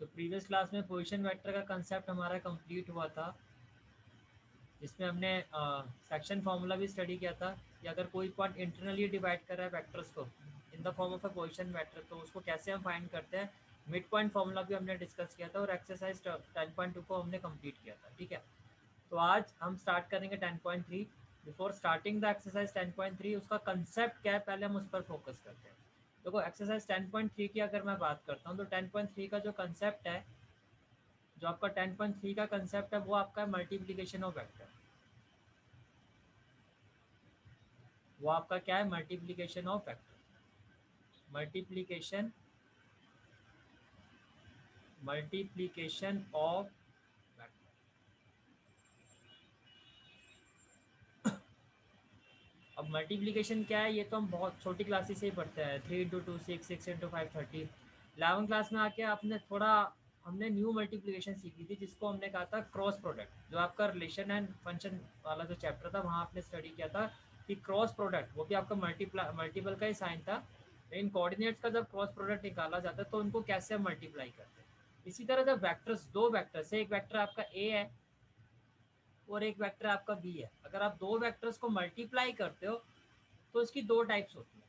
तो previous class में position vector का कंसेप्ट हमारा कंप्लीट हुआ था, जिसमें हमने सेक्शन फार्मूला भी स्टडी किया था कि अगर कोई पॉइंट इंटरनली डिवाइड कर रहा है वेक्टर्स को in the form of a position vector, तो उसको कैसे हम फाइंड करते हैं। मिड पॉइंट फार्मूला भी हमने डिस्कस किया था और एक्सरसाइज 10.2 को हमने कंप्लीट किया था। ठीक है, तो आज हम स्टार्ट करेंगे 10.3। बिफोर स्टार्टिंग द एक्सरसाइज 10.3 उसका कंसेप्ट क्या है पहले हम उस पर फोकस करते हैं। देखो एक्सरसाइज 10.3 की अगर मैं बात करता हूँ तो 10.3 का जो कंसेप्ट है, जो आपका 10.3 का कंसेप्ट है वो आपका मल्टीप्लिकेशन ऑफ वेक्टर। वो आपका क्या है, multiplication of vector. Multiplication multiplication of vector. अब मल्टीप्लिकेशन क्या है ये तो हम बहुत छोटी क्लासेस से ही पढ़ते हैं, 3 × 2 6, 6 × 5 30। 11 क्लास में आके आपने थोड़ा हमने न्यू मल्टीप्लिकेशन सीखी थी जिसको हमने कहा था क्रॉस प्रोडक्ट। जो आपका रिलेशन एंड फंक्शन वाला जो चैप्टर था वहाँ आपने स्टडी किया था कि क्रॉस प्रोडक्ट वो भी आपका मल्टीपल का ही साइन था, लेकिन कोऑर्डिनेट्स का जब क्रॉस प्रोडक्ट निकाला जाता है तो उनको कैसे हम मल्टीप्लाई करते हैं। इसी तरह जब वेक्टर्स, दो वेक्टर्स है, एक वेक्टर आपका ए है और एक वेक्टर आपका बी है, अगर आप दो वेक्टर्स को मल्टीप्लाई करते हो तो इसकी दो टाइप्स होती है।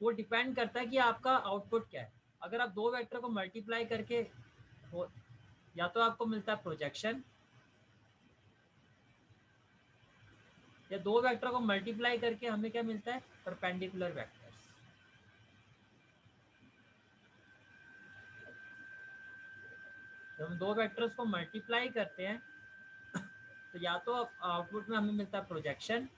वो डिपेंड करता है कि आपका आउटपुट क्या है। अगर आप दो वेक्टर को मल्टीप्लाई करके हो, या तो आपको मिलता है प्रोजेक्शन, या दो वेक्टर को मल्टीप्लाई करके हमें क्या मिलता है, परपेंडिकुलर वेक्टर्स। जब हम दो वेक्टर्स को मल्टीप्लाई करते हैं तो या तो आउटपुट में हमें मिलता है प्रोजेक्शन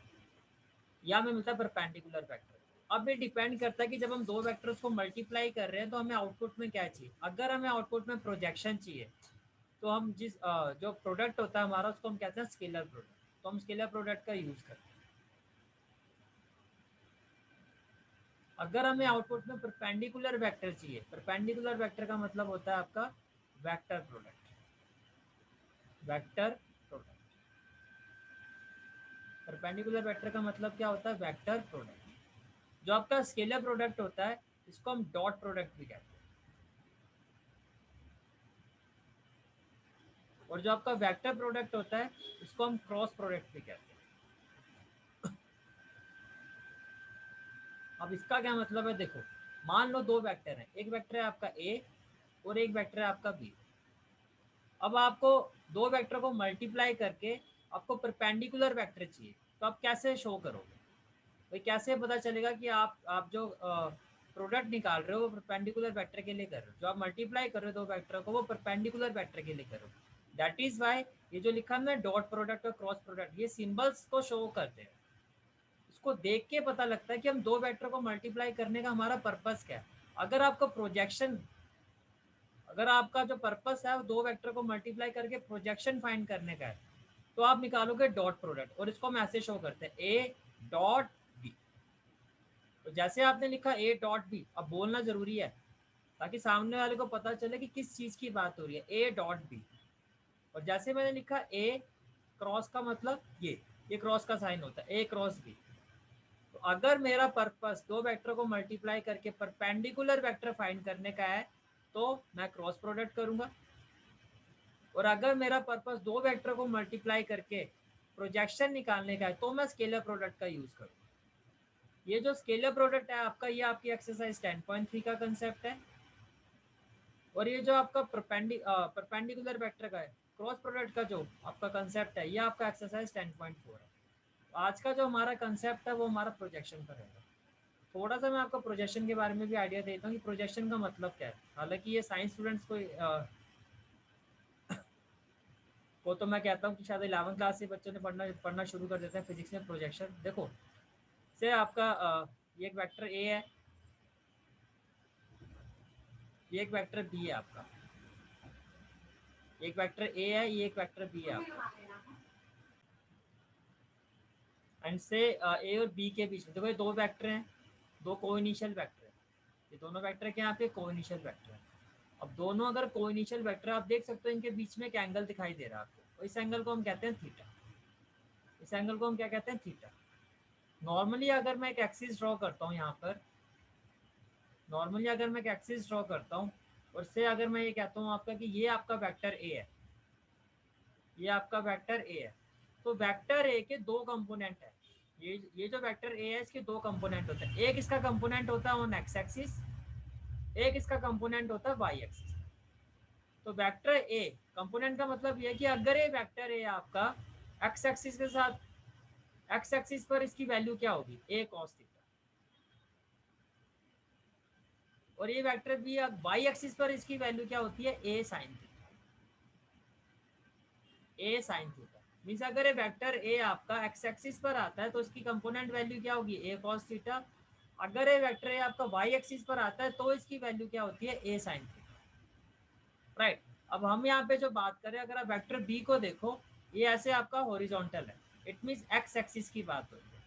या हमें मिलता है परपेंडिकुलर वेक्टर। अब ये डिपेंड करता है कि जब हम दो वेक्टर्स को मल्टीप्लाई कर रहे हैं तो हमें आउटपुट में क्या चाहिए। अगर हमें आउटपुट में प्रोजेक्शन चाहिए तो हम जो प्रोडक्ट होता है हमारा उसको हम कहते हैं स्केलर प्रोडक्ट, तो हम स्केलर प्रोडक्ट का यूज करते हैं। अगर हमें आउटपुट में परपेंडिकुलर वेक्टर चाहिए, परपेंडिकुलर वेक्टर का मतलब होता है आपका vector product. Vector product, perpendicular vector का मतलब क्या होता है, वेक्टर प्रोडक्ट। जो आपका स्केलर प्रोडक्ट होता है इसको हम डॉट प्रोडक्ट भी कहते हैं, और जो आपका वेक्टर प्रोडक्ट होता है इसको हम क्रॉस प्रोडक्ट भी कहते हैं। अब इसका क्या मतलब है, देखो मान लो दो वेक्टर हैं, एक वेक्टर है आपका ए और एक वेक्टर है आपका बी। अब आपको दो वेक्टर को मल्टीप्लाई करके आपको परपेंडिकुलर वेक्टर चाहिए, तो आप कैसे शो करोगे भाई, कैसे पता चलेगा कि आप जो प्रोडक्ट निकाल रहे हो वो परपेंडिकुलर वेक्टर के लिए कर रहे हो, जो आप मल्टीप्लाई कर रहे हो दो वेक्टर को वो परपेंडिकुलर वेक्टर के लिए कर रहे हो। दैट इज वाई ये जो लिखा है डॉट प्रोडक्ट और क्रॉस प्रोडक्ट, ये सिंबल्स को शो करते हैं। इसको देख के पता लगता है कि हम दो वेक्टर को मल्टीप्लाई करने का हमारा पर्पस क्या है। अगर आपको प्रोजेक्शन, अगर आपका जो पर्पस है वो दो वेक्टर को मल्टीप्लाई करके प्रोजेक्शन फाइंड करने का है, तो आप निकालोगे डॉट प्रोडक्ट और इसको हम ऐसे शो करते हैं ए डॉट बी। तो जैसे आपने लिखा ए डॉट बी, अब बोलना जरूरी है ताकि सामने वाले को पता चले कि किस चीज की बात हो रही है, ए डॉट बी। और जैसे मैंने लिखा ए क्रॉस का मतलब ये क्रॉस का साइन होता है, ए क्रॉस बी। तो अगर मेरा पर्पस दो वेक्टर को मल्टीप्लाई करके परपेंडिकुलर वेक्टर फाइंड करने का है तो मैं क्रॉस प्रोडक्ट करूंगा, और अगर मेरा पर्पस दो वेक्टर को मल्टीप्लाई करके प्रोजेक्शन निकालने का है तो मैं स्केलर प्रोडक्ट का यूज करूंगा। ये जो स्केलर प्रोडक्ट है आपका, ये आपकी एक्सरसाइज 10.3 का कंसेप्ट है। और ये जो आपका परपेंडिकुलर वेक्टर का है, क्रॉस प्रोडक्ट का जो आपका कंसेप्ट है, ये आपका एक्सरसाइज 10.4 है। आज का जो हमारा कंसेप्ट है वो हमारा प्रोजेक्शन पर रहेगा। थोड़ा सा मैं आपको प्रोजेक्शन के बारे में भी आइडिया देता हूँ कि प्रोजेक्शन का मतलब क्या है। हालांकि ये साइंस स्टूडेंट्स को तो मैं कहता हूँ कि शायद 11 क्लास से बच्चों ने पढ़ना शुरू कर देते हैं फिजिक्स में प्रोजेक्शन। देखो से आपका ये एक वेक्टर ए है, ये एक वेक्टर बी है आपका, एक वेक्टर ए है, ये एक वेक्टर बी है आपका। एंड से ए और बी के बीच में देखो ये दो वेक्टर हैं, दो कोइनिशियल वेक्टर है। ये दोनों वेक्टर के यहाँ पे कोइनिशियल वेक्टर है। अब दोनों अगर कोइनिशियल वेक्टर, आप देख सकते हो इनके बीच में एक एंगल दिखाई दे रहा है आपको, इस एंगल को हम कहते हैं थीटा। इस एंगल को हम क्या कहते हैं, थीटा। नॉर्मली अगर मैं एक एक्सिस ड्रॉ करता हूँ यहाँ पर, नॉर्मली अगर मैं एक एक्सिस ड्रॉ करता हूँ और से अगर मैं ये कहता हूँ आपका कि ये आपका वेक्टर ए है, ये आपका वेक्टर ए है, तो वेक्टर ए के दो कंपोनेंट है। ये जो वेक्टर ए है इसके दो कंपोनेंट होते हैं। एक इसका कंपोनेंट होता है ऑन एक्स एक्सिस, एक इसका कंपोनेंट होता है वाई एक्सिस। तो वेक्टर ए कंपोनेंट का मतलब ये है कि अगर ये वेक्टर ए आपका एक्स एक्सिस के साथ, एक्स एक्सिस पर इसकी वैल्यू क्या होगी, ए कॉस थीटा, और ये वेक्टर बी वाई एक्सिस पर इसकी वैल्यू क्या होती है, ए साइन थीटा, ए साइन थीटा। मीन्स अगर ये वेक्टर ए आपका एक्स एक्सिस पर आता है तो इसकी कंपोनेंट वैल्यू क्या होगी, ए कॉस थीटा। अगर ये वेक्टर ए आपका वाई एक्सिस पर आता है तो इसकी वैल्यू क्या होती है, ए साइन थीटा। राइट। अब हम यहाँ पे जो बात करें, अगर आप वेक्टर बी को देखो, ये ऐसे आपका हॉरिजॉन्टल है, इट मींस एक्स एक्सिस की बात हो रही है,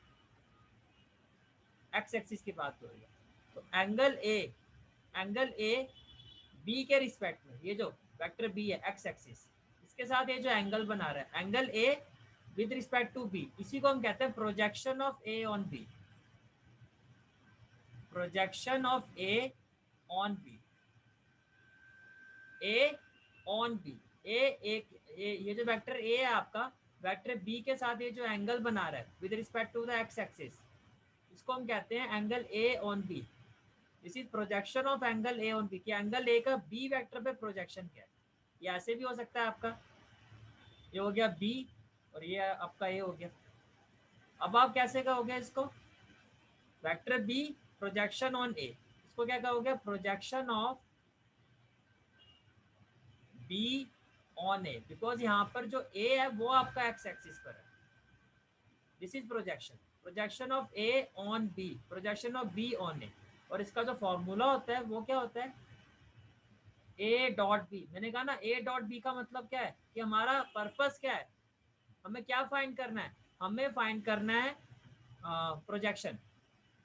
एक्स एक्सिस की बात हो रही है। तो एंगल ए बी के रिस्पेक्ट में, ये जो वेक्टर बी है एक्स एक्सिस, इसके साथ ये जो एंगल बना रहा है angle A with respect to B, इसी को हम कहते हैं projection of A on B, projection of A on B, A on B. ये जो वेक्टर ए है आपका, वेक्टर बी के साथ ये जो एंगल बना रहा है with respect to the X axis, इसको हम कहते हैं angle A on B. This is projection of angle A on B, कि एंगल ए का बी वेक्टर पे प्रोजेक्शन क्या है। ये ऐसे भी हो सकता है आपका, ये हो गया बी और ये आपका ए हो गया। अब आप कैसे कहोगे इसको, वेक्टर बी प्रोजेक्शन ऑन ए, इसको क्या कहोगे, projection of B on A, because यहाँ पर जो ए है वो आपका एक्स एक्सिस पर है। This is projection, projection of A on B, projection of B on A. और इसका जो फॉर्मूला होता है वो क्या होता है, ए डॉट बी। मैंने कहा ना ए डॉट बी का मतलब क्या है, कि हमारा पर्पस क्या है, हमें क्या फाइंड करना है, हमें फाइंड करना है प्रोजेक्शन।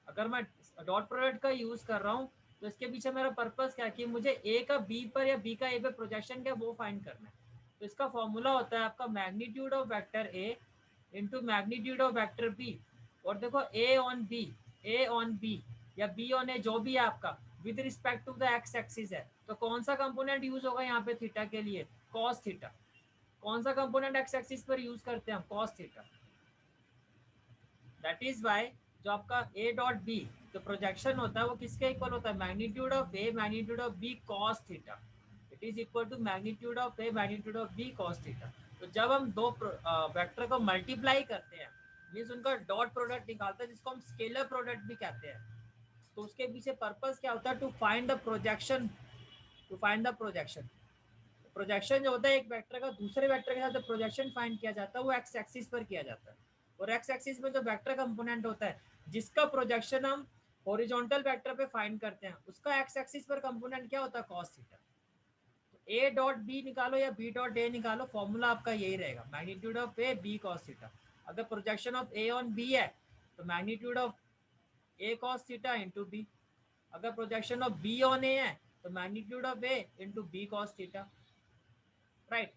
अगर मैं डॉट प्रोडक्ट का यूज कर रहा हूँ तो इसके पीछे मेरा पर्पस क्या है, कि मुझे ए का बी पर या बी का ए पे प्रोजेक्शन क्या है वो फाइंड करना है। तो इसका फॉर्मूला होता है आपका magnitude of vector A into magnitude of vector B. और देखो ए ऑन बी या बी ऑन ए जो भी है आपका with respect to the X axis है, तो कौन सा कंपोनेंट यूज होगा यहाँ पे थीटा के लिए, कॉस थीटा। कौन सा कंपोनेंट एक्स एक्सिस पर यूज करते हैं हम, cos theta. That is why जो आपका ए डॉट बी जो प्रोजेक्शन होता है वो किसके इक्वल होता है, magnitude of A magnitude of B cos theta. It is equal to magnitude of A magnitude of B cos theta. तो जब हम दो वेक्टर को मल्टीप्लाई करते हैं, मीन्स उनका डॉट प्रोडक्ट निकालते हैं, जिसको हम स्केलर प्रोडक्ट भी कहते हैं, तो उसके पीछे पर्पस क्या होता है, to find the projection, to find the projection. Projection जो होता है एक वेक्टर का दूसरे वेक्टर के साथ जो प्रोजेक्शन फाइंड किया जाता है वो एक्स एक्सिस पर किया जाता है। और एक्स एक्सिस में जो वेक्टर कंपोनेंट होता है जिसका प्रोजेक्शन हम हॉरिजॉन्टल वेक्टर पे फाइंड करते हैं, उसका एक्स एक्सिस पर कंपोनेंट क्या होता है, कॉस थीटा। तो ए डॉट बी निकालो या बी डॉट ए निकालो, फॉर्मूला आपका यही रहेगा, magnitude of A B cos theta. अगर projection of A on B है तो magnitude of A cos theta into B. अगर projection of B on A है तो magnitude of A into B cos theta. Right.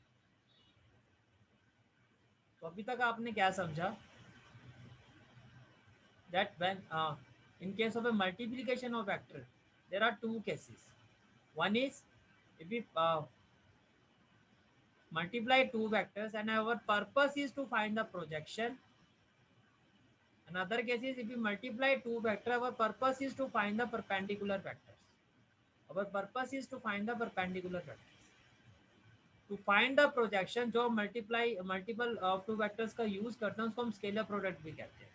तो अभी तक आपने क्या समझा, that when in case of a multiplication of vector there are two cases. One is if we multiply two vectors and our purpose is to find the projection. Another case is if we multiply two vectors, our purpose is to find the perpendicular vectors. Our purpose is to find the perpendicular vectors. To find the projection जो multiple of two vectors का use करते हैं उसको हम scalar product भी कहते हैं।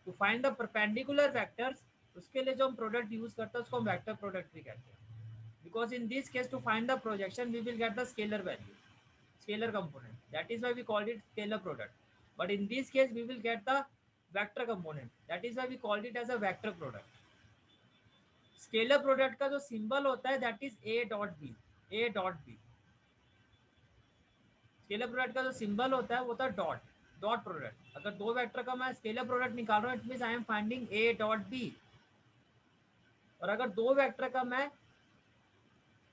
To find the perpendicular vectors, उसके लिए जो हम प्रोडक्ट यूज करते हैं उसको हम वेक्टर प्रोडक्ट भी कहते हैं। Because in this case to find the projection we will get the scalar value, scalar component, that is why we called it scalar product. But in this case we will get the vector component, that is why we called it as a vector product. Scalar product का जो symbol होता है that is A dot B, A dot B. Scalar product का जो symbol होता है वो होता है डॉट, डॉट प्रोडक्ट। अगर दो वेक्टर का मैं स्केलर प्रोडक्ट निकाल रहा हूँ it means I am finding A dot B. और अगर दो वेक्टर का मैं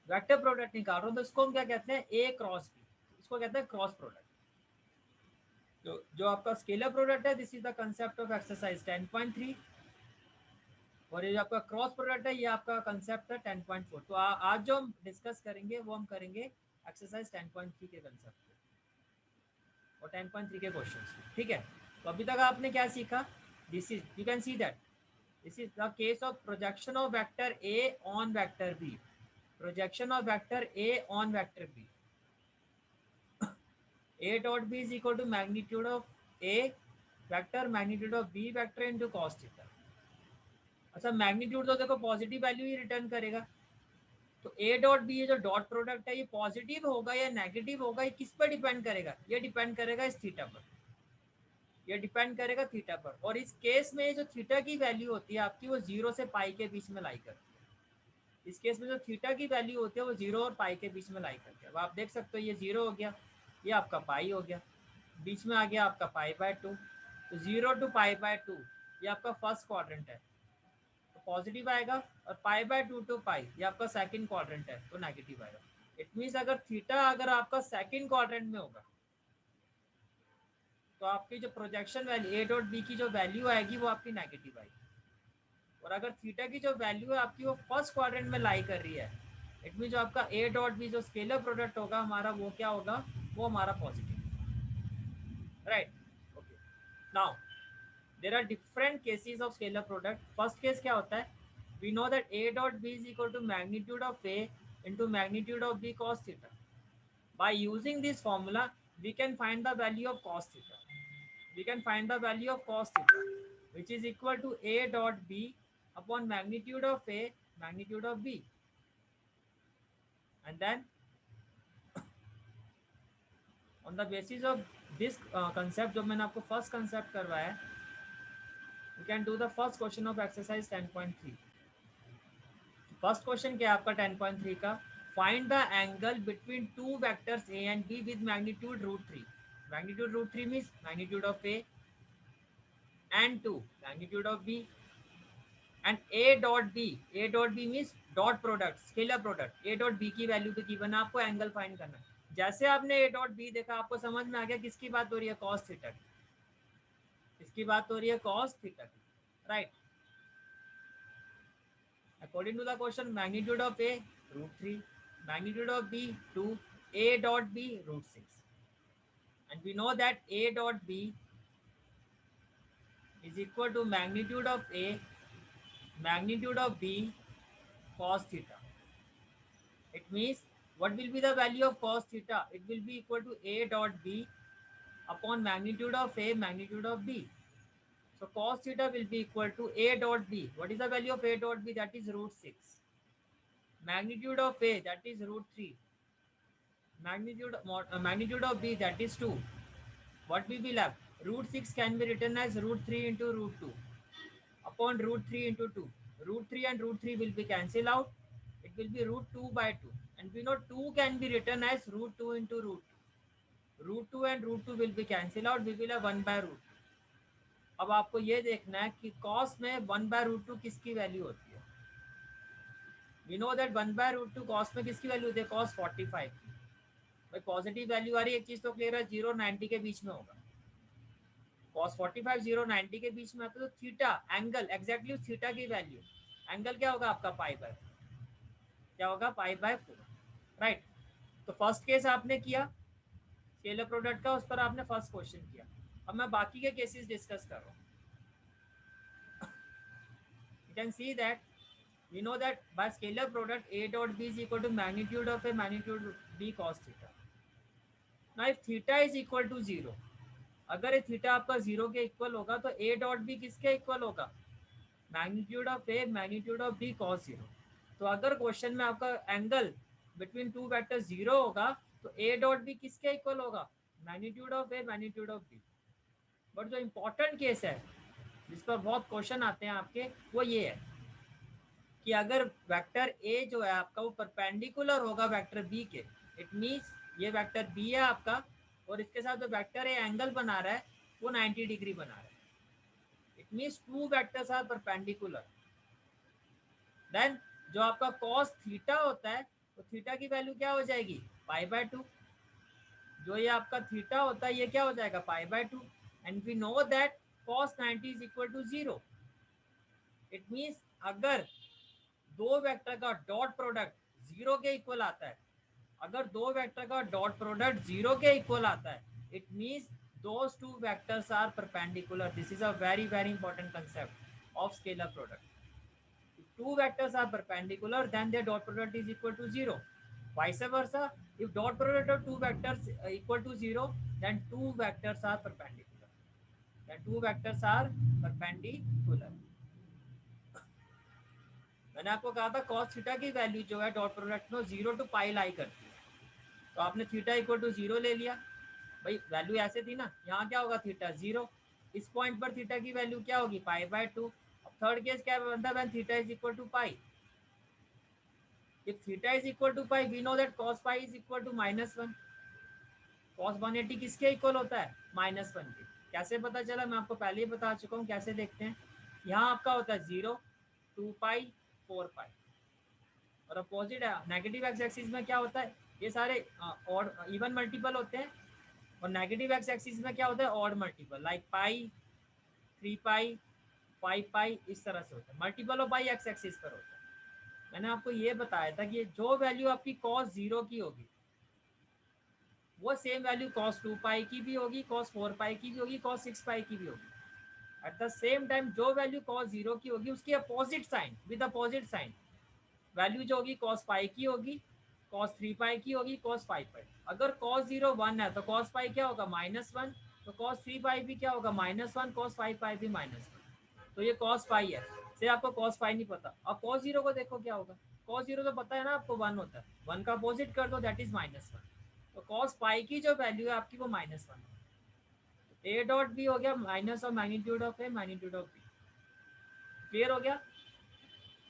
वेक्टर प्रोडक्ट निकाल रहा हूँ तो इसको हम क्या कहते हैं, ए क्रॉस बी, इसको कहते हैं क्रॉस प्रोडक्ट। तो जो आपका स्केलर प्रोडक्ट है, this is the concept of exercise 10.3। और ये जो आपका क्रॉस प्रोडक्ट है ये आपका कंसेप्ट है 10.4। तो आज जो हम डिस्कस करेंगे वो हम करेंगे एक्सरसाइज 10.3 के कंसेप्ट पे और 10.3 के क्वेश्चंस पे, ठीक है। तो अभी तक आपने क्या सीखा? This is, you can see that this is the case of projection of vector A on vector B. Projection of vector A on vector B, a dot b is equal to magnitude of a vector magnitude of b vector into cos theta। अच्छा, magnitude तो देखो positive value ही return करेगा, तो ए dot B ये जो dot product है ये positive होगा या नेगेटिव होगा, ये किस पर डिपेंड करेगा? ये डिपेंड करेगा इस थीटा पर, ये डिपेंड करेगा थीटा पर। और इस केस में जो थीटा की वैल्यू होती है आपकी वो 0 से पाई के बीच में लाई करती है। इस केस में जो थीटा की वैल्यू होती है वो 0 और पाई के बीच में लाई करती है। अब आप देख सकते हो ये 0 हो गया, ये आपका पाई हो गया, बीच में आ गया आपका π/2। तो 0 to π/2 ये आपका फर्स्ट क्वाड्रेंट है तो पॉजिटिव आएगा, और π/2 to पाई ये आपका सेकंड क्वाड्रेंट है तो नेगेटिव आएगा। इट मीन्स अगर थीटा अगर आपका सेकंड क्वाड्रेंट में होगा तो आपकी जो projection value A dot B की जो वैल्यू आएगी वो आपकी नेगेटिव आएगी। और अगर थीटा की जो वैल्यू है आपकी वो फर्स्ट क्वाड्रेंट में लाई कर रही है, इट मीन जो आपका ए डॉट बी जो स्केलर प्रोडक्ट होगा हमारा वो क्या होगा? वो हमारा positive, right. Okay, now there are different cases of scalar product। first case क्या होता है? we know that a dot b is equal to magnitude of a into magnitude of b cos theta। by using this formula we can find the value of cos theta, we can find the value of cos theta which is equal to a dot b upon magnitude of a magnitude of b। and then on the basis of this concept जो मैंने आपको first concept करवाया है, you can do the first question of exercise 10.3। First question क्या है आपका 10.3 का? Find the angle between two vectors A and B with magnitude √3। Magnitude √3 means magnitude of A and 2 magnitude of B and A dot B. A dot B means dot product, scalar product. A dot B की value पे given है, आपको angle find करना है। जैसे आपने ए dot B देखा आपको समझ में आ गया किसकी बात हो रही है? कॉस थीटा की, इसकी बात हो रही है कॉस थीटा की, right. According to the question, magnitude of A √3, magnitude of B 2, A dot B √6, and we know that A dot B is equal to magnitude of A magnitude of B cos theta। It means what will be the value of cos theta? It will be equal to A dot B upon magnitude of A magnitude of B। So cos theta will be equal to A dot B. What is the value of A dot B? That is √6. Magnitude of A, that is √3. Magnitude of B, that is 2. What we will have? √6 can be written as √3 into √2 upon √3 into 2. √3 and √3 will be cancelled out. It will be √2/2. And we know 2 can be written as √2 into √2. √2 and √2 will be cancelled out. We will have 1/√2. अब आपको ये देखना है कि cos में 1/√2 किसकी value होती है? We know that 1/√2 cos में किसकी वैल्यू होती है? cos 45 की। भाई पॉजिटिव वैल्यू आ रही है, एक चीज तो क्लियर है, 0 90 के बीच में होगा। cos 45 0 90 के बीच में आता है तो थीटा एंगल एग्जैक्टली थीटा की वैल्यू एंगल क्या होगा आपका? π/4। क्या होगा? π/4, राइट। तो फर्स्ट केस आपने किया स्केलर प्रोडक्ट का, उस पर आपने फर्स्ट क्वेश्चन किया। अब मैं बाकी के केसेस डिस्कस कर रहा हूँ। You can see that we know that by scalar product A dot B is equal to magnitude of A magnitude B cos theta। now if theta is equal to 0, अगर ये theta आपका 0 के equal होगा तो A dot B किसके इक्वल होगा? Magnitude of A magnitude of B cos 0। तो अगर क्वेश्चन में आपका एंगल बिटवीन टू वेक्टर 0 होगा तो A डॉट बी किसके इक्वल होगा? Magnitude of A magnitude of B। But जो इंपॉर्टेंट केस है जिस पर बहुत क्वेश्चन आते हैं आपके, वो ये है कि अगर वेक्टर ए जो है आपका वो परपेंडिकुलर होगा वेक्टर बी के, इट मीन्स ये वेक्टर बी है आपका और इसके साथ जो वेक्टर ए एंगल बना रहा है वो 90 डिग्री बना रहा है। It means two vectors are perpendicular. Then जो आपका cos थीटा होता है तो थीटा की वैल्यू क्या हो जाएगी? π/2। जो ये आपका थीटा होता है ये क्या हो जाएगा? π/2। And we know that cos 90 is equal to 0। It means अगर दो वेक्टर का डॉट प्रोडक्ट जीरो के इक्वल आता है, अगर दो वेक्टर का डॉट प्रोडक्ट जीरो के इक्वल आता है, it means those two vectors are perpendicular. This is a very very important concept of scalar product. If two vectors are perpendicular, then their dot product is equal to zero. Vice versa, if dot product of two vectors equal to zero, then two vectors are perpendicular. Then two vectors are perpendicular. मैंने आपको कहा था cos theta की value जो है dot product में 0 to पाई लाई करती है, तो आपने थीटा इक्वल टू 0 ले लिया भाई, वैल्यू ऐसे थी ना, यहाँ क्या होगा थीटा 0, इस पॉइंट पर थीटा की वैल्यू क्या होगी पाई/2। अब थर्ड केस क्या बनता है, when theta is equal to pi, if theta is equal to pi we know that cos pi is equal to -1। cos 180 किसके इक्वल होता है, -1 के। कैसे पता चला, मैं आपको पहले ही बता चुका हूँ, कैसे देखते हैं। यहाँ आपका होता है 0, 2 पाई, 4 पाई, और अपोजिट है नेगेटिव एक्स एक्सिस में क्या होता है, ये सारे और इवन मल्टीपल होते हैं, और नेगेटिव एक्स एक्सिस में क्या होता है, ऑड मल्टीपल, लाइक पाई, 3 पाई, 5 पाई, इस तरह से होता है। Multiple of pi x axis पर होता है। मैंने आपको ये बताया था कि जो वैल्यू आपकी cos 0 की होगी वो सेम वैल्यू cos 2 पाई की भी होगी, cos 4 पाई की भी होगी, cos 6 पाई की भी होगी। एट द सेम टाइम जो वैल्यू cos 0 की होगी उसकी opposite sign, with opposite sign value जो होगी cos पाई की होगी, cos 3 पाई की होगी, cos 5 पाई। अगर cos 0 1 है तो cos पाई क्या होगा -1, तो cos 3 पाई भी क्या होगा -1, cos 5 पाई भी -1। तो ये cos पाई है, से आपको cos पाई नहीं पता। अब cos 0 को देखो क्या होगा, cos 0 तो पता है ना आपको 1 होता है, 1 का अपोजिट कर दो दैट इज -1। तो cos पाई की जो वैल्यू है आपकी वो -1। ए डॉट बी हो गया minus of magnitude of A magnitude of B. Clear हो गया।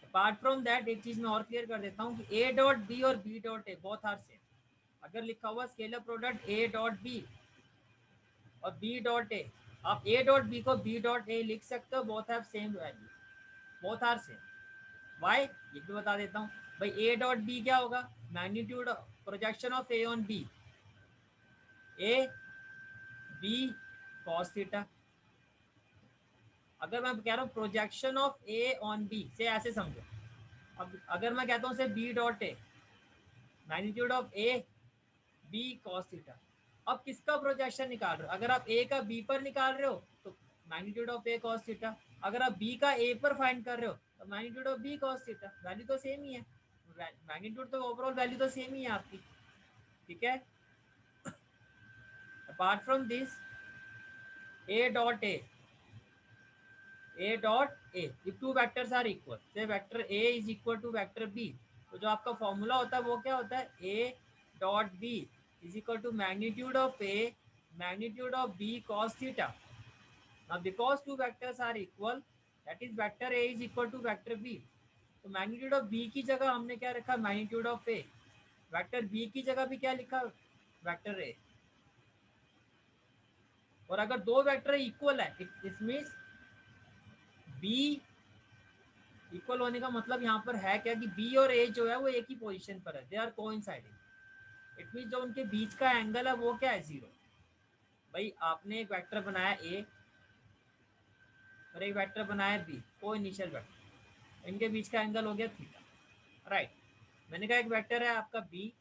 अपार्ट फ्रॉम दैट एक चीज मैं और क्लियर कर देता हूँ कि ए डॉट बी और B dot A both are same. अगर लिखा हुआ scalar product A dot B और बी डॉट ए, आप ए डॉट बी को बी डॉट ए लिख सकते हो, both have same value, both are same. Why ये भी बता देता हूँ भाई, ए डॉट बी क्या होगा, magnitude projection of A on B, A B cos theta. अगर मैं कह रहा हूँ projection of A on B से ऐसे समझो, अब अगर मैं कहता हूँ say B dot A magnitude of A B cos theta, अब किसका प्रोजेक्शन निकाल रहे हो, अगर आप ए का बी पर निकाल रहे हो तो magnitude of A cos theta, अगर आप बी का ए पर फाइंड कर रहे हो तो magnitude of B cos theta, value तो सेम ही है, मैग्नीट्यूड तो ओवरऑल वैल्यू तो सेम ही है आपकी, ठीक है। Apart from this A dot A dot A, if two vectors are equal, say vector A is equal to vector B, तो जो आपका फॉर्मूला होता है वो क्या होता है, A dot B is equal to magnitude of A magnitude of B cos theta. Now because two vectors are equal that is vector A is equal to vector B, तो मैग्नीट्यूड ऑफ बी की जगह हमने क्या रखा, magnitude of A, vector B की जगह भी क्या लिखा, वेक्टर ए। और अगर दो वेक्टर इक्वल है इट मींस बी इक्वल होने का मतलब यहाँ पर है क्या कि बी और ए जो है वो एक ही पोजीशन पर है, they are coinciding. It means जो उनके बीच का एंगल है वो क्या है, 0। भाई आपने एक वेक्टर बनाया ए और एक वेक्टर बनाया बी, को इनिशियल वेक्टर, इनके बीच का एंगल हो गया थीटा, राइट। मैंने कहा एक वेक्टर है आपका बी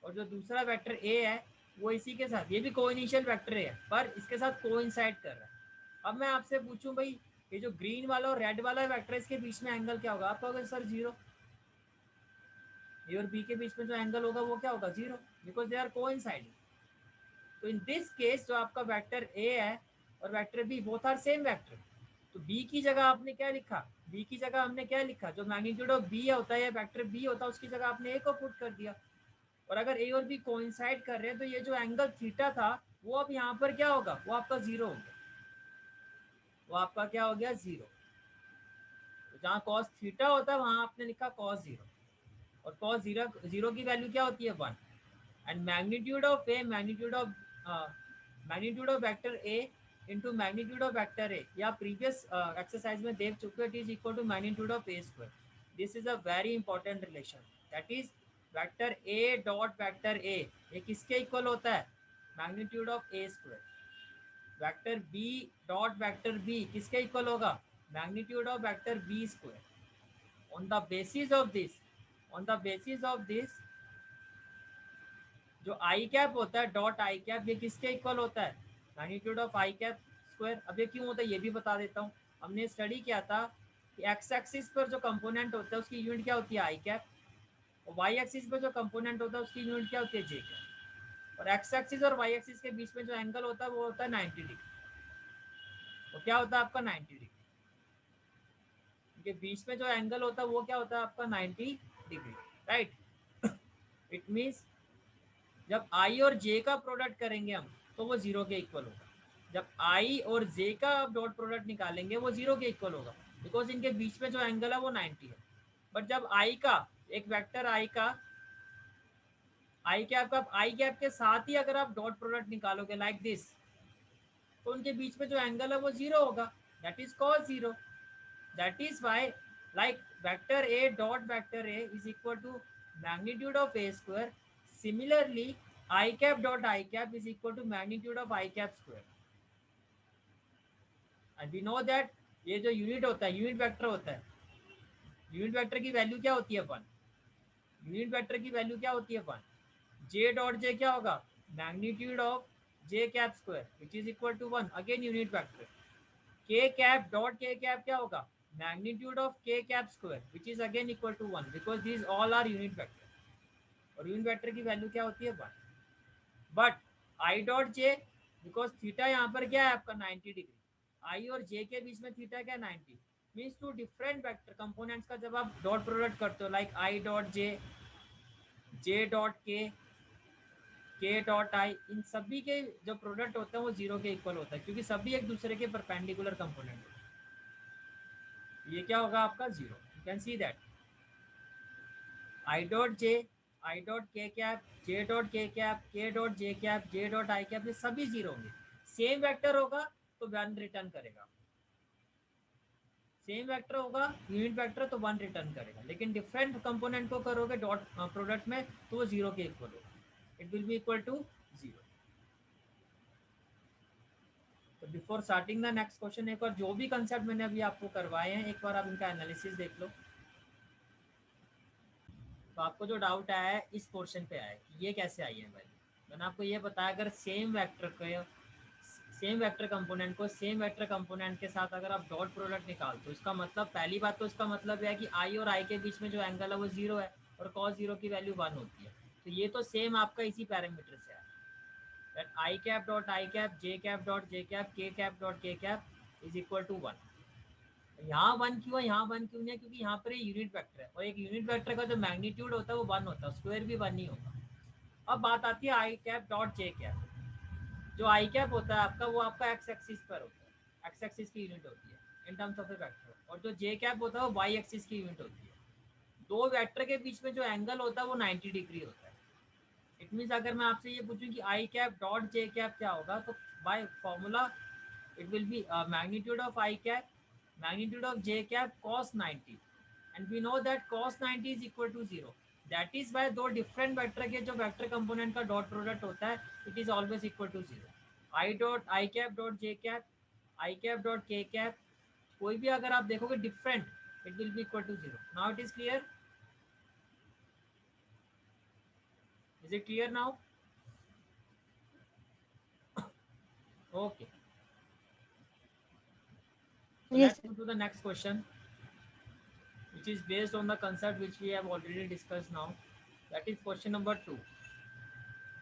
और जो दूसरा वेक्टर ए है वो इसी के साथ, ये भी को इनिशियल वेक्टर है पर इसके साथ कोइंसाइड कर रहा है। अब मैं आपसे पूछूं भाई ये जो ग्रीन वाला और रेड वाला वेक्टर इसके बीच में एंगल क्या होगा, आप कहोगे सर 0। ए और बी के बीच में जो एंगल होगा वो क्या होगा, 0, बिकॉज दे आर कोइंसाइडिंग। तो इन दिस केस जो आपका वेक्टर ए है और vector B both are same vector, तो बी की जगह आपने क्या लिखा, बी की जगह हमने क्या लिखा, जो मैग्नीट्यूड ऑफ बी होता है या वेक्टर बी होता है उसकी जगह आपने ए को पुट कर दिया। और अगर ए और बी कोइंसाइड कर रहे हैं तो ये जो एंगल थीटा था वो अब यहाँ पर क्या होगा, वो आपका 0 हो गया, वो आपका क्या हो गया, 0। तो जहाँ कॉस थीटा होता है वहां आपने लिखा कॉस 0, और कॉस 0 की वैल्यू क्या होती है, 1। And magnitude of A magnitude of vector A into magnitude of vector A, या प्रीवियस एक्सरसाइज में देख चुके, it is equal to magnitude of A square. This is a very important relation, that is vector A dot vector A, ये किसके equal होता है, magnitude of A square. Vector B dot vector B किसके इक्वल होगा, magnitude of vector b square. On the basis of this, जो आई cap होता है डॉट आई कैप, ये किसके इक्वल होता है? Magnitude of I cap square. अब ये क्यों होता है ये भी बता देता हूँ। हमने स्टडी किया था कि एक्स एक्सिस पर जो कंपोनेंट होता है उसकी यूनिट क्या होती है? आई कैप। और वाई एक्सिस पर जो कंपोनेंट होता है उसकी यूनिट क्या होती है? जे कैप। और एक्स एक्सिस और वाई एक्सिस के बीच में जो एंगल होता है वो होता है 90 डिग्री। वो क्या होता है आपका? 90 डिग्री के बीच में जो एंगल होता है वो क्या होता है आपका? 90 डिग्री, राइट। इट मीन्स जब आई और जे का प्रोडक्ट करेंगे हम तो वो जीरो के इक्वल होगा। जब आई और जे का डॉट प्रोडक्ट निकालेंगे वो जीरो के इक्वल होगा, बिकॉज इनके बीच में जो एंगल है वो 90 है। बट जब आई का एक वेक्टर आई कैप के साथ ही अगर आप डॉट प्रोडक्ट निकालोगे लाइक दिस, तो उनके बीच में जो एंगल है वो जीरो होगा, that is cos zero. That is why like vector a dot vector a is equal to magnitude of a square. Similarly, I cap dot I cap is equal to magnitude of I cap square. And we know that ये जो unit होता है, unit vector होता है, unit vector की value क्या होती है? 1। यूनिट वेक्टर की वैल्यू क्या होती है? 1। जे डॉट जे क्या होगा? Magnitude of J cap square which is equal to 1, again unit vector. K cap dot K cap क्या होगा? magnitude of k cap square which is again equal to 1 because these all are unit vector, और unit vector की value क्या होती है? 1। But I dot J, because theta यहाँ पर क्या है आपका? 90 डिग्री। आई और जे के बीच में थीटा क्या? 90। Means two different vector components का जब आप डॉट प्रोडक्ट करते हो like I dot J, J dot K dot I, इन सभी के जो प्रोडक्ट होता है वो जीरो के इक्वल होता है, क्योंकि सभी एक दूसरे के परपेंडिकुलर कंपोनेंट होते हैं। ये क्या होगा आपका? Zero. You can see that I dot J, I dot K cap, J dot K cap, के dot J cap, J dot I cap, ये सभी जीरो होंगे। सेम वेक्टर होगा तो 1 रिटर्न करेगा, सेम वेक्टर होगा यूनिट वेक्टर तो 1 return करेगा, लेकिन डिफरेंट कंपोनेंट को करोगे डॉट प्रोडक्ट में तो वो जीरो के इक्वल होगा, it will be equal to zero. तो before starting the next question, एक बार जो भी कंसेप्ट मैंने अभी आपको करवाए हैं एक बार आप इनका एनालिसिस देख लो। तो आपको जो डाउट आया है इस पोर्शन पे आया है कि ये कैसे आई है वैल्यू। मैंने आपको ये बताया अगर सेम वेक्टर कंपोनेंट को सेम वेक्टर कंपोनेंट के साथ अगर आप डॉट प्रोडक्ट निकाल तो इसका मतलब, पहली बात तो इसका मतलब है कि आई और आई के बीच में जो एंगल है वो जीरो है और कॉस जीरो की वैल्यू 1 होती है। तो ये तो सेम आपका इसी पैरामीटर से है, that I cap dot I cap, J cap dot J cap, के cap dot K cap is equal to 1। यहाँ 1 क्यों है, यहाँ 1 क्यों नहीं है? क्योंकि यहाँ पर यूनिट वेक्टर है और एक यूनिट वेक्टर का जो मैग्नीट्यूड होता है वो 1 होता है, स्क्वायर भी 1 ही होगा। अब बात आती है आई कैप डॉट जे कैप। जो आई कैप होता है आपका वो आपका एक्स एक्सिस पर होता है, एक्स एक्सिस की यूनिट होती है in terms of A vector, और जो जे कैप होता है वो वाई एक्सिस की यूनिट होती है। दो वेक्टर के बीच में जो एंगल होता है वो 90 डिग्री होता है। इट मीन्स अगर मैं आपसे ये पूछूं कि आई कैप डॉट जे कैप क्या होगा, तो by formula it will be magnitude of I cap, magnitude of J cap cos 90, and we know that cos 90 is equal to 0. That is why दो different vector के जो vector component का dot product होता है it is always equal to 0. I dot I cap dot J cap, I cap dot K cap, कोई भी अगर आप देखोगे different it will be equal to 0. Now it is clear? Is it clear now? Okay. So Yes, let's sir. move to the next question, which is based on the concept which we have already discussed now. That is question number 2.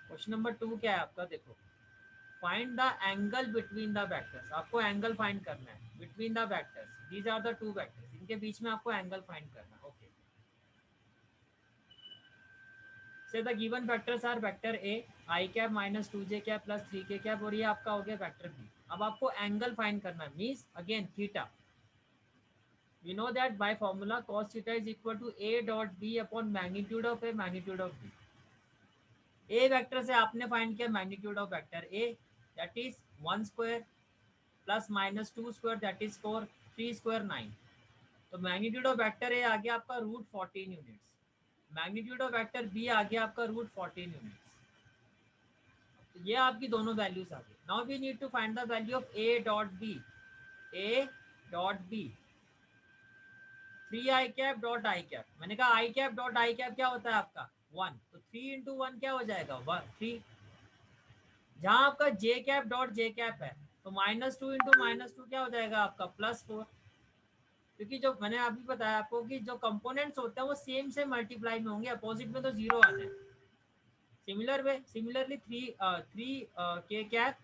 Question number 2 क्या है आपका? देखो, find the angle between the vectors. आपको angle find करना है between the vectors, these are the two vectors, इनके बीच में आपको एंगल फाइंड करना है। Okay, say the given vectors are vector A I cap minus 2j cap plus 3k cap, और ये आपका हो गया वेक्टर बी। अब आपको एंगल फाइंड करना है, means again theta. we know that by formula cos theta is equal to a dot b upon magnitude of a, magnitude of b। A vector से आपने फाइंड किया magnitude of vector A, that is 1 square plus minus 2 square that is 4, 3 square 9। तो magnitude of vector A आ गया आपका root 14 units, magnitude of vector B आ गया आपका रूट 14 यूनिट्स। तो ये आपकी दोनों वैल्यूज आ गई। Now we need to find the value of A dot B. A dot B, 3i cap dot I cap, मैंने कहा I cap dot I cap क्या होता है आपका 1, तो 3 इंटू 1 क्या हो जाएगा 3। जहां आपका जे कैप डॉट जे कैप है तो -2 इंटू -2 क्या हो जाएगा आपका +4, क्योंकि जो मैंने अभी बताया आपको कि जो कंपोनेंट्स होते हैं वो सेम से मल्टीप्लाई में होंगे, अपोजिट में तो जीरो आना है। सिमिलरली 3 के कैप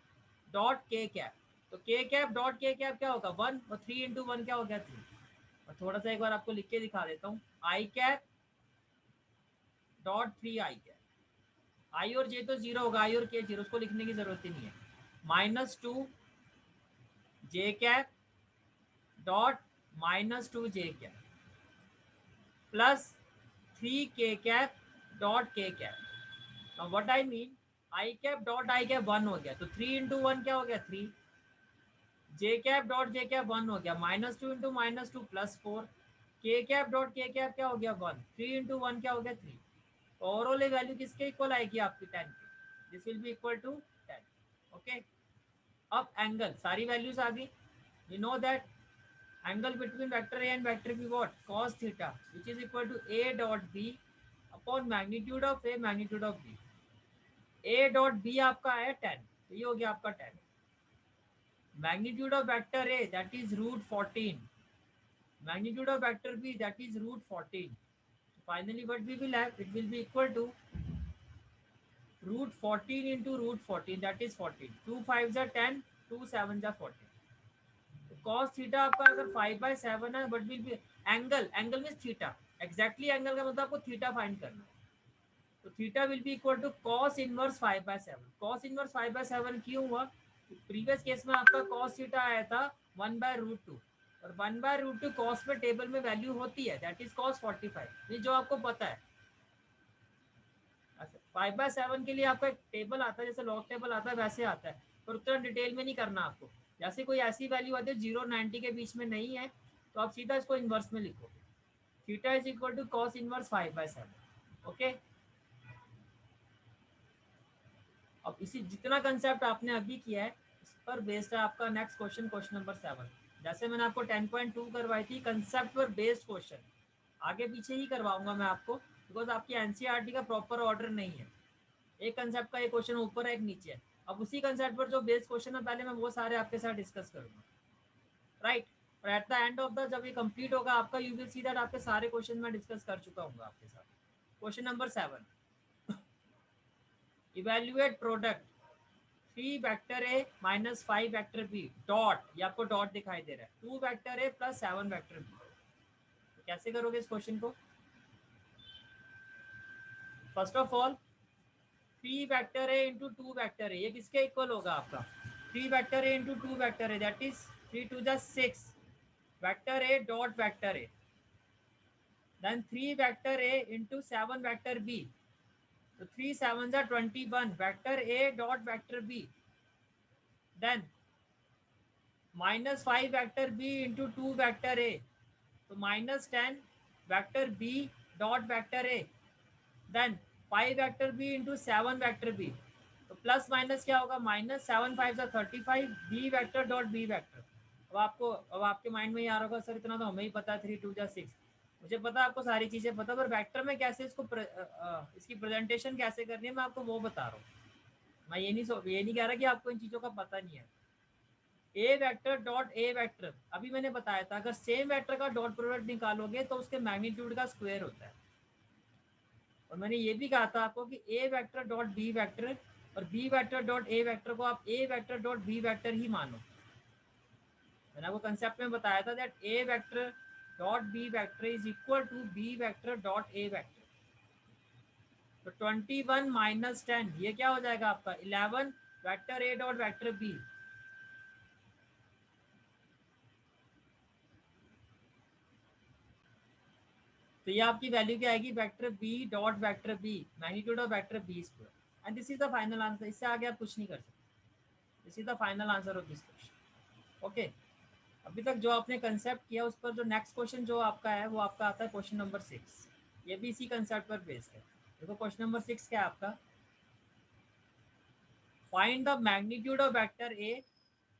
डॉट के कैप, तो के कैप डॉट के कैप क्या होगा 1, और 3 इंटू 1 क्या हो गया 3। और थोड़ा सा एक बार आपको लिख के दिखा देता हूँ, आई कैप डॉट 3i कैप, आई और जे तो जीरो होगा, आई और के जीरो, उसको लिखने की जरूरत ही नहीं है। -2 जे कैप डॉट -2 जे कैप प्लस 3 के cap dot K cap. What I mean, I cap dot I cap 1 हो गया, तो 3 इंटू 1 क्या हो गया 3, जे कैप डॉट जे कैप 1 हो गया, -2 इंटू -2 +4, के कैप डॉट के कैप क्या हो गया 1, 3 इंटू 1 क्या हो गया 3। ओवरऑल वैल्यू किसके इक्वल आएगी आपकी 10 की, this will be equal to 10। Okay, अब एंगल सारी वैल्यूज आ गई, you know that angle between vector A and vector B what, cos theta, which is equal to A dot B upon magnitude of A magnitude of B। A dot B आपका है 10, तो ये हो गया आपका 10। magnitude of vector A that is √14, magnitude of vector B that is √14। finally what we will have, it will be equal to √14 into √14 that is 14, 2 5s are 10, 2 7s are 14। Cos theta आपका अगर 5/7 है, but will be angle mean theta, exactly angle का मतलब आपको theta find करना है, तो theta will be equal to cos inverse 5/7। Cos inverse 5/7 क्यों हुआ, प्रीवियस केस में आपका कॉस थीटा आया था 1/√2, और 1/√2 कॉस में टेबल में वैल्यू होती है, दैट इज कॉस 45, ये जो आपको पता है। अच्छा, 5/7 के लिए आपका एक टेबल आता है, जैसे लॉग टेबल आता है वैसे आता है, पर उतना डिटेल में नहीं करना आपको। जैसे कोई ऐसी वैल्यू आती है 0-90 के बीच में नहीं है, तो आप सीधा इसको इन्वर्स में लिखो, theta is equal to cos inverse 5/7। Okay, अब इसी जितना कंसेप्ट आपने अभी किया है इस पर बेस्ड है आपका नेक्स्ट क्वेश्चन, क्वेश्चन नंबर 7। जैसे मैंने आपको 10.2 करवाई थी कंसेप्ट पर बेस्ड क्वेश्चन, आगे पीछे ही करवाऊंगा मैं आपको, बिकॉज आपकी एनसीईआरटी का प्रॉपर ऑर्डर नहीं है, एक कंसेप्ट का एक क्वेश्चन ऊपर है एक नीचे है। अब उसी कंसेप्ट पर जो बेस क्वेश्चन है पहले मैं वो सारे आपके साथ डिस्कस करूंगा, राइट। और at the end of the जब ये कंप्लीट होगा आपका, यू विल सी दैट आपके सारे क्वेश्चन मैं डिस्कस कर चुका हूँ आपके साथ। Question number 7, evaluate product 3 vector A minus 5 vector B dot, ये आपको डॉट दिखाई दे रहा है, 2 vector A plus 7 vector B. तो कैसे करोगे इस क्वेश्चन को, first of all 3 vector A into 2 vector A, ये किसके इक्वल होगा आपका 3 vector A into 2 vector A, that is 3 2 जा 6 vector A dot vector A, then 3 vector A into 7 vector B, तो 3 7 जा 21 vector A dot vector B, then -5 vector B into 2 vector A, तो -10 vector B dot vector A, then 5 vector B into 7 vector B, तो plus minus क्या होगा -7 5 35 B vector dot B vector. अब आपके mind में ही आ रहा होगा सर इतना तो हमें ही पता है, 3 2 जा 6, मुझे पता है आपको सारी चीज़ें पता, पर वेक्टर में कैसे इसको इसकी प्रेजेंटेशन कैसे करनी है मैं आपको वो बता रहा हूँ। मैं ये नहीं कह रहा कि आपको इन चीज़ों का पता नहीं है। ए वेक्टर डॉट ए वेक्टर, अभी मैंने बताया था अगर सेम वेक्टर का डॉट प्रोडक्ट निकालोगे तो उसके मैग्नीट्यूड का स्क्वायर होता है। और मैंने ये भी कहा था आपको कि A vector dot B vector और B vector dot A vector को आप A vector dot B vector ही मानो। मैंने आपको कंसेप्ट में बताया था that A vector dot B vector is equal to B vector dot A vector. तो 21 माइनस 10 ये क्या हो जाएगा आपका 11 vector A dot vector B, तो ये आपकी वैल्यू क्या आएगी vector B dot vector B magnitude of vector B square, and this is the final answer. इससे आगे आप कुछ नहीं कर सकते, this is the final answer of this question. Okay, अभी तक जो आपने कंसेप्ट किया उस पर जो नेक्स्ट क्वेश्चन जो आपका है वो आपका आता है क्वेश्चन नंबर 6, ये भी इसी कंसेप्ट पर बेस्ड है। देखो क्वेश्चन नंबर 6 क्या है आपका, find the magnitude of vector A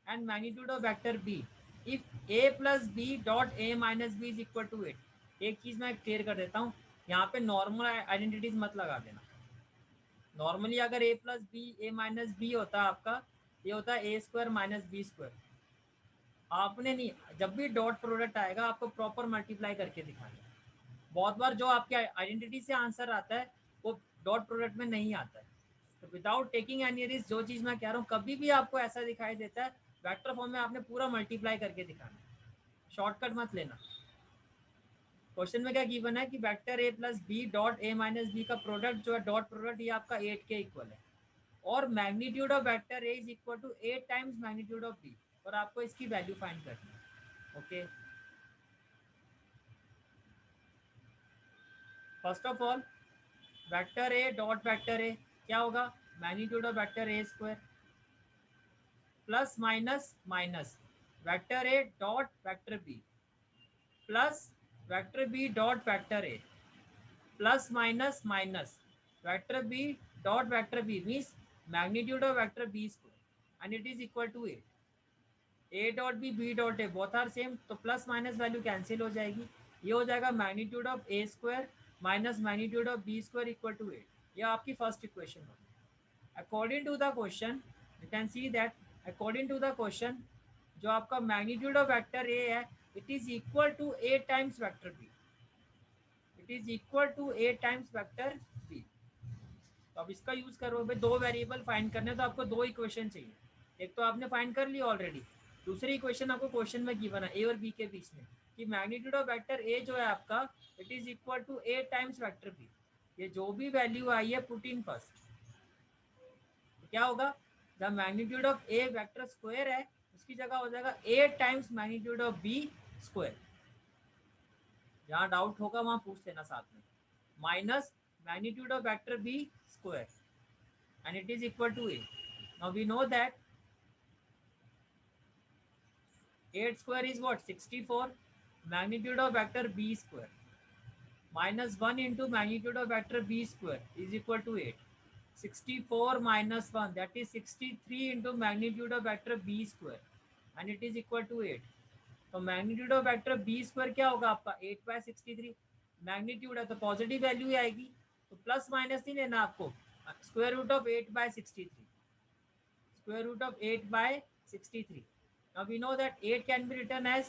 and magnitude of vector B if A plus B dot A minus B is equal to 8। एक चीज मैं क्लियर कर देता हूँ, यहाँ पे नॉर्मल आइडेंटिटीज मत लगा देना। नॉर्मली अगर ए प्लस बी ए माइनस बी होता है आपका, ये होता है ए स्क्वायर माइनस बी स्क्वायर। आपने नहीं, जब भी डॉट प्रोडक्ट आएगा आपको प्रॉपर मल्टीप्लाई करके दिखाना। बहुत बार जो आपके आइडेंटिटी से आंसर आता है वो डॉट प्रोडक्ट में नहीं आता है। तो विदाउट टेकिंग एनी रिस्क, जो चीज़ मैं कह रहा हूँ, कभी भी आपको ऐसा दिखाई देता है वेक्टर फॉर्म में आपने पूरा मल्टीप्लाई करके दिखाना, शॉर्टकट मत लेना। क्वेश्चन में क्या गिवन है कि vector A plus B dot A minus B का प्रोडक्ट जो है डॉट प्रोडक्ट ये आपका 8 के इक्वल है, और magnitude of vector A is equal to 8 times magnitude of B, और आपको इसकी वैल्यू फाइंड करनी है। Okay, first of all vector A dot vector A क्या होगा, magnitude of vector A square plus minus minus vector A dot vector B plus vector B dot vector A plus minus minus vector B dot vector B means magnitude of vector B square and it is equal to 8। A dot B dot A both are same, तो plus minus value cancel हो जाएगी। ये हो जाएगा magnitude of A square minus magnitude of B square equal to 8। ये आपकी first equation होगी। According to the question you can see that, according to the question जो आपका मैग्नीट्यूड ऑफ वेक्टर ए है it is equal to 8 times vector B, it is equal to 8 times vector B. तो अब इसका use करो भाई, दो variable find करने तो आपको दो इक्वेशन चाहिए। एक तो आपने फाइंड कर ली ऑलरेडी, दूसरी इक्वेशन आपको क्वेश्चन में गिवन है ए और बी के बीच में कि मैग्नीट्यूड ऑफ वेक्टर ए जो है आपका it is equal to 8 times vector B. ये जो भी वैल्यू आई है पुट इन फर्स्ट, तो क्या होगा, the magnitude of A vector square है उसकी जगह हो जाएगा 8 times magnitude of B square. जहाँ डाउट होगा वहां पूछ लेना साथ में, minus magnitude of vector B square and it is equal to 8. Now we know that 8 square is what, 64, magnitude of vector b square minus 1 into magnitude of vector b square is equal to 8. 64 minus 1 that is 63 into magnitude of vector b square and it is equal to 8. तो magnitude of vector B square क्या होगा आपका 8/63, magnitude है तो positive value ही आएगी, तो plus minus नहीं लेना आपको, square root of 8/63, square root of 8/63। Now we know that 8 can be written as